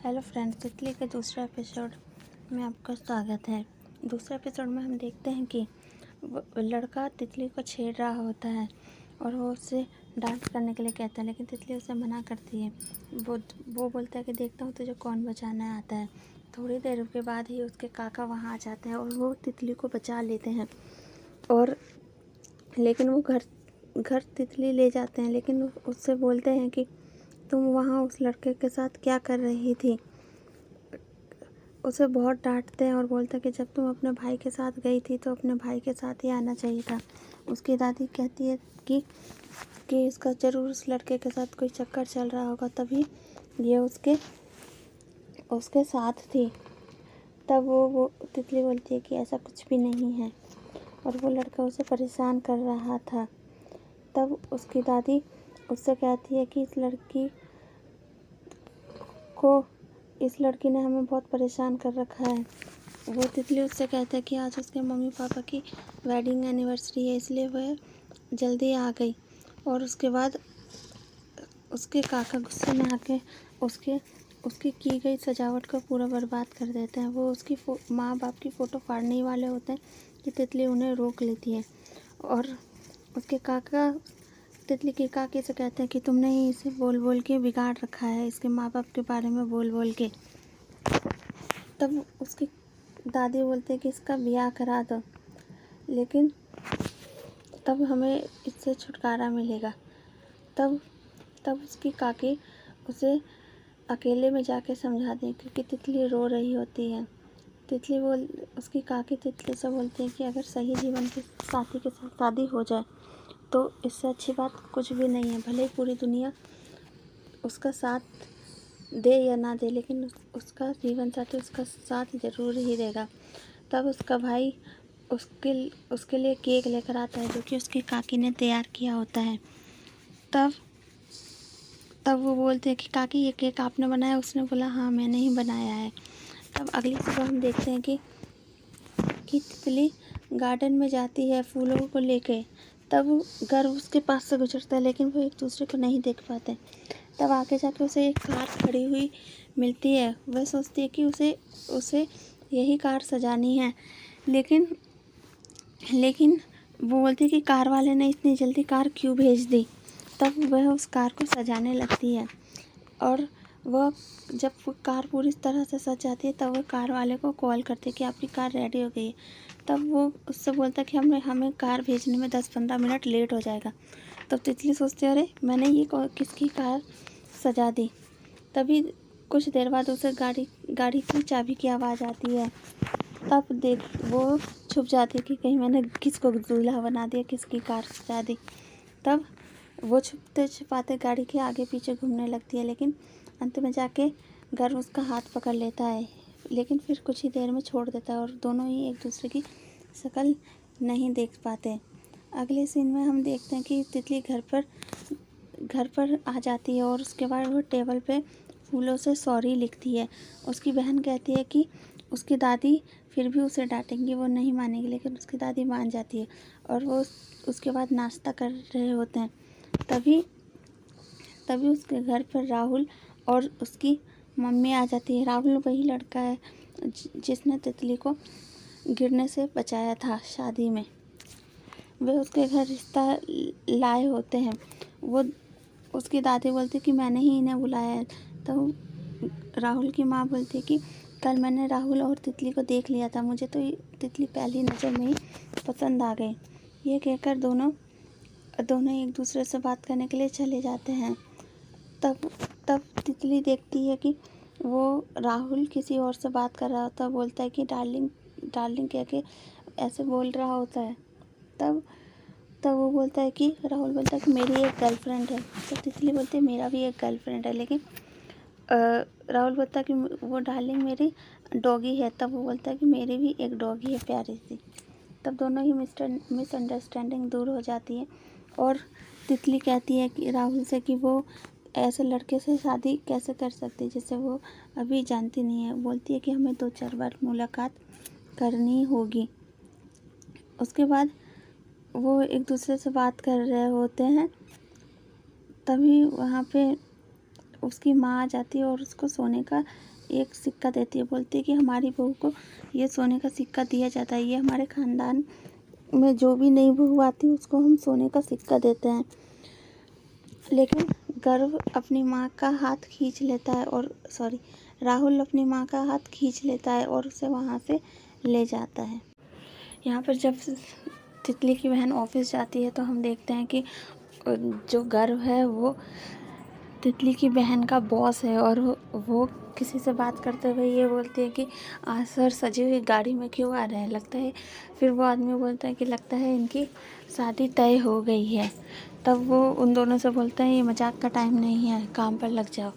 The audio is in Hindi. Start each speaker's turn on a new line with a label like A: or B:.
A: हेलो फ्रेंड्स, तितली के दूसरे एपिसोड में आपका स्वागत है। दूसरे एपिसोड में हम देखते हैं कि लड़का तितली को छेड़ रहा होता है और वो उससे डांस करने के लिए कहता है, लेकिन तितली उसे मना करती है। वो बोलता है कि देखता हूँ तुझे कौन बचाना आता है। थोड़ी देर के बाद ही उसके काका वहाँ आ जाते हैं और वो तितली को बचा लेते हैं। और लेकिन वो घर तितली ले जाते हैं, लेकिन उससे बोलते हैं कि तुम वहाँ उस लड़के के साथ क्या कर रही थी। उसे बहुत डांटते हैं और बोलते हैं कि जब तुम अपने भाई के साथ गई थी तो अपने भाई के साथ ही आना चाहिए था। उसकी दादी कहती है कि इसका ज़रूर उस लड़के के साथ कोई चक्कर चल रहा होगा, तभी ये उसके साथ थी। तब वो तितली बोलती है कि ऐसा कुछ भी नहीं है और वो लड़का उसे परेशान कर रहा था। तब उसकी दादी उससे कहती है कि इस लड़की ने हमें बहुत परेशान कर रखा है। वो तितली उससे कहता है कि आज उसके मम्मी पापा की वेडिंग एनिवर्सरी है, इसलिए वह जल्दी आ गई। और उसके बाद उसके काका गुस्से में आके उसकी की गई सजावट को पूरा बर्बाद कर देते हैं। वो उसकी माँ बाप की फ़ोटो फाड़ने ही वाले होते हैं कि तितली उन्हें रोक लेती है। और उसके काका तितली की काकी से कहते हैं कि तुमने ही इसे बोल बोल के बिगाड़ रखा है, इसके माँ बाप के बारे में बोल बोल के। तब उसकी दादी बोलते हैं कि इसका ब्याह करा दो, लेकिन तब हमें इससे छुटकारा मिलेगा। तब उसकी काकी उसे अकेले में जाके समझा दें, क्योंकि तितली रो रही होती है। उसकी काकी तितली से बोलती है कि अगर सही जीवन के साथी के साथ शादी हो जाए तो इससे अच्छी बात कुछ भी नहीं है। भले ही पूरी दुनिया उसका साथ दे या ना दे, लेकिन उसका जीवन साथी उसका साथ ज़रूर ही देगा। तब उसका भाई उसके लिए केक लेकर आता है, जो कि उसकी काकी ने तैयार किया होता है। तब वो बोलते हैं कि काकी ये केक आपने बनाया? उसने बोला हाँ मैंने ही बनाया है। तब अगली सुबह हम देखते हैं कि तितली गार्डन में जाती है फूलों को लेके। तब घर उसके पास से गुजरता है, लेकिन वो एक दूसरे को नहीं देख पाते। तब आगे जाके उसे एक कार खड़ी हुई मिलती है। वह सोचती है कि उसे यही कार सजानी है, लेकिन वो बोलती है कि कार वाले ने इतनी जल्दी कार क्यों भेज दी। तब वह उस कार को सजाने लगती है और जब वो कार पूरी तरह से सज जाती है तब वो कार वाले को कॉल करती है कि आपकी कार रेडी हो गई है। तब वो उससे बोलता है कि हमें कार भेजने में 10-15 मिनट लेट हो जाएगा। तब तितली सोचती है अरे मैंने ये किसकी कार सजा दी। तभी कुछ देर बाद उसे गाड़ी की चाबी की आवाज़ आती है। तब वो छुप जाती है कि कहीं मैंने किसको दूल्हा बना दिया, किसकी कार सजा दी। तब वो छुपते छुपाते गाड़ी के आगे पीछे घूमने लगती है, लेकिन अंत में जाके घर उसका हाथ पकड़ लेता है, लेकिन फिर कुछ ही देर में छोड़ देता है और दोनों ही एक दूसरे की शक्ल नहीं देख पाते। अगले सीन में हम देखते हैं कि तितली घर पर आ जाती है और उसके बाद वो टेबल पे फूलों से सॉरी लिखती है। उसकी बहन कहती है कि उसकी दादी फिर भी उसे डांटेंगी, वो नहीं मानेगी, लेकिन उसकी दादी मान जाती है और वो उसके बाद नाश्ता कर रहे होते हैं। तभी उसके घर पर राहुल और उसकी मम्मी आ जाती है। राहुल वही लड़का है जिसने तितली को गिरने से बचाया था शादी में। वे उसके घर रिश्ता लाए होते हैं। उसकी दादी बोलती कि मैंने ही इन्हें बुलाया है। तो राहुल की माँ बोलती है कि कल मैंने राहुल और तितली को देख लिया था, मुझे तो तितली पहली नज़र में ही पसंद आ गई। ये कहकर दोनों एक दूसरे से बात करने के लिए चले जाते हैं। तब तितली देखती है कि वो राहुल किसी और से बात कर रहा होता है। बोलता है कि डार्लिंग कह के ऐसे बोल रहा होता है। तब वो बोलता है कि राहुल बोलता है कि मेरी एक गर्लफ्रेंड है। तो तितली बोलती है मेरा भी एक गर्लफ्रेंड है, लेकिन राहुल बोलता है कि वो डार्लिंग मेरी डॉगी है। तब वो बोलता है कि मेरी भी एक डॉगी है प्यारी सी। तब दोनों ही मिसअंडरस्टैंडिंग दूर हो जाती है और तितली कहती है कि राहुल से कि वो ऐसे लड़के से शादी कैसे कर सकती है जिसे वो अभी जानती नहीं है। बोलती है कि हमें 2-4 बार मुलाकात करनी होगी। उसके बाद वो एक दूसरे से बात कर रहे होते हैं। तभी वहाँ पे उसकी माँ आ जाती है और उसको सोने का एक सिक्का देती है। बोलती है कि हमारी बहू को ये सोने का सिक्का दिया जाता है, ये हमारे ख़ानदान में जो भी नई बहू आती है उसको हम सोने का सिक्का देते हैं। लेकिन गर्व अपनी माँ का हाथ खींच लेता है और राहुल अपनी माँ का हाथ खींच लेता है और उसे वहाँ से ले जाता है। यहाँ पर जब तितली की बहन ऑफिस जाती है तो हम देखते हैं कि जो गर्व है वो तितली की बहन का बॉस है और वो किसी से बात करते हुए ये बोलती है कि आज सर सजी हुई गाड़ी में क्यों आ रहे हैं, लगता है। फिर वो आदमी बोलता है कि लगता है इनकी शादी तय हो गई है। तब वो उन दोनों से बोलता है ये मजाक का टाइम नहीं है, काम पर लग जाओ।